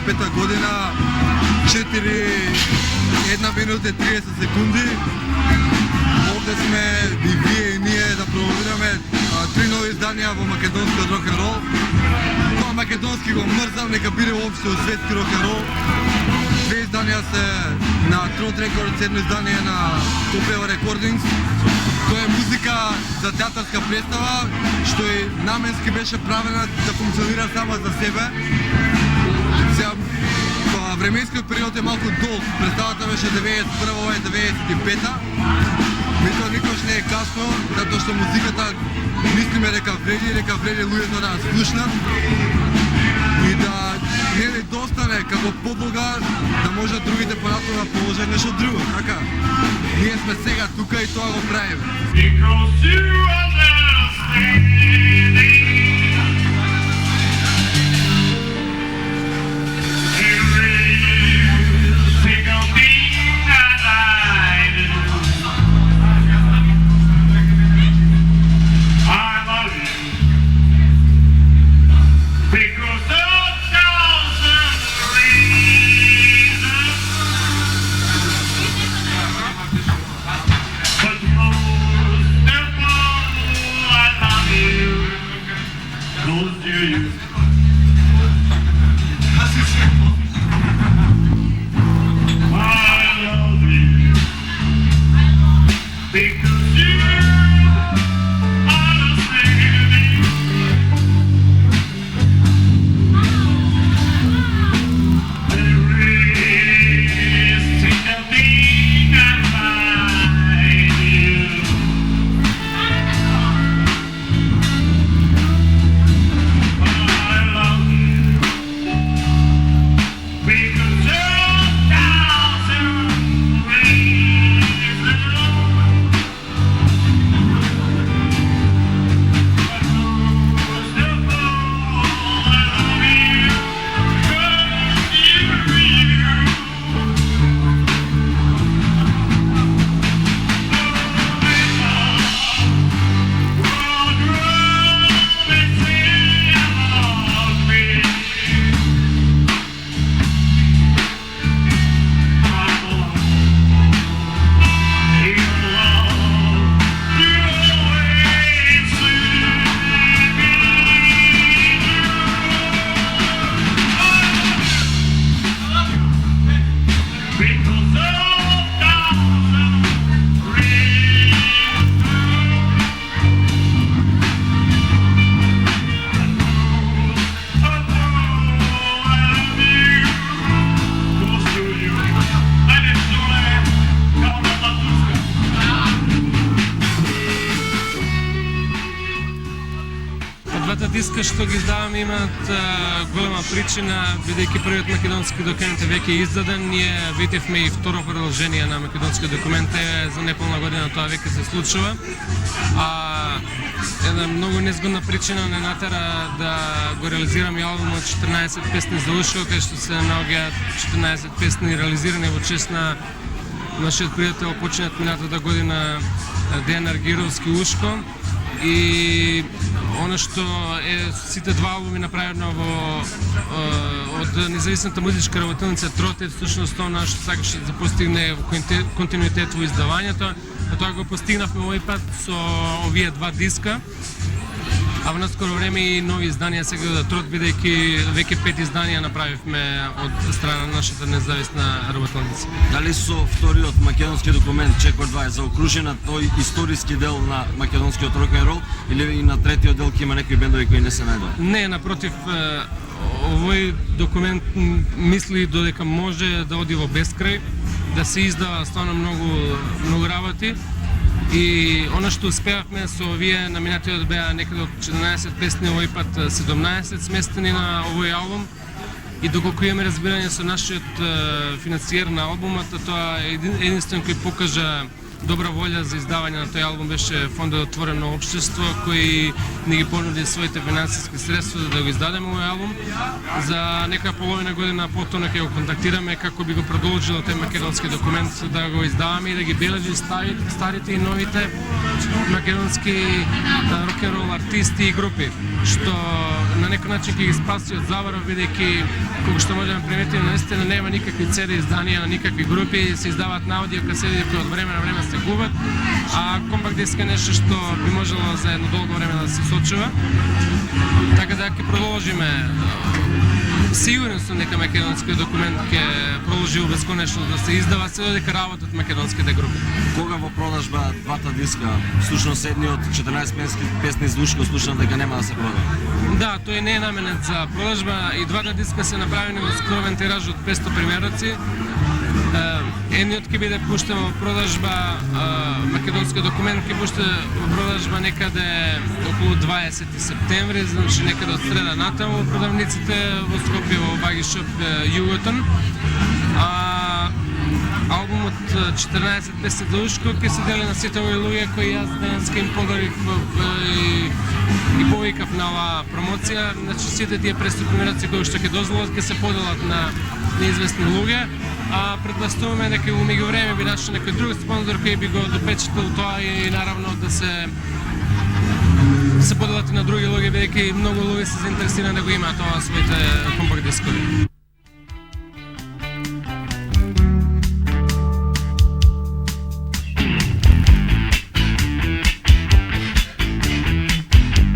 2005 година, 1 минута и 30 секунди. Овде сме и вие и ние да промовираме 3 нови издания во македонскиот рок-н-рол. Тоа македонски го мрзам, нека биде уопште светски рок-н-рол. 2 издания се на Trot Records, 7 издание на Topeva Recordings. Тоа е музика за театарска представа, што и наменски беше правена да функционира сама за себе. Сега, временскиот период е малку долг. Представата беше 91-а и 95-та. Мислам, никош не е касно, затоа што музиката мислиме дека вреди луѓето да слушнат и да нели достане како подлога да може другите понатаму да положат нешто друго, така? Ние сме сега тука и тоа го правиме. Диска што ги издаваме имаат голема причина, бидејќи првиот македонски документ е веќе издаден. Ние видевме и второ продолжение на македонски документ за неполна година, тоа веќе се случува. Една многу незгодна причина не натера да го реализираме албумот 14 песни за ушко, кај што се наоѓаат 14 песни реализирани во чест на нашиот пријател починат минатата година Дејан Аргировски ушко. И оно што е сите два албуми направено од независната музичка работилница Трот е всушност тоа што сакаше да постигне континуитет во издавањето, а тоа го постигнавме овој пат со овие два диска. А во наскоро време и нови изданија сега да Трот, бидејќи веќе 5 изданија направивме од страна на нашата независна работилница. Дали со вториот македонски документ Чекор 2 е заокружена тој историски дел на македонскиот рок-н-рол или и на третиот дел ќе има некои бендови кои не се најдоа? Не, напротив, овој документ мисли додека може да оди во бескрај, да се издава стварно многу работи. И оно што успеавме со овие на минатиот беа некаде од 14 песни, овој пат 17 сместени на овој албум. И доколку имаме разбирање со нашиот финансиер на албумот, тоа е единствен кој покажа добра волја за издавање на тој албум беше фондот Отворено општество, кој ни ги понуди своите финансиски средства за да го издадеме овој албум. За нека половина година потоа ќе го контактираме како би го продолжило тој македонски документ да го издаваме и да ги бележи старите и новите македонски рок-н-рол артисти и групи, што на некој начин ќе ги спаси од заборав, бидејќи кога што можеме да приметиме, наистина нема никакви CD изданија на никакви групи, се издаваат на аудио касети кои од време на време се губат, а компакт диск е нешто што би можело за едно долго време да се сочува. Така да ќе продолжиме. Сигурен сум дека македонскиот документ ќе продолжи бесконечно да се издава се додека работат македонските групи. Кога во продажба двата диска, слушно едниот 14 песни звучко слушам дека нема да се продаде? Да, тој не е наменет за продажба и двата диска се направени во скромен тираж од 500 примероци. Едниот ќе биде пуштен во продажба, македонскиот документ ќе пуште во продажба некаде околу 20 септември, значи некаде од среда натаму во продавниците во Скопје во Багишоп Југотон. Албумот 14 песни за ушко ќе се дели на сите овие луѓе кои јас денеска им подарив и повикав на оваа промоција. Значи сите тие преструктурираци кои што ќе дозволат ќе се поделат на неизвестни луѓе, а предпоставуваме дека во меѓувреме би нашол некој друг спонзор кој би го допечатал тоа и наравно да се поделат и на други луѓе, бидејќи многу луѓе се заинтересирани да го имаат тоа своите компакт дискови.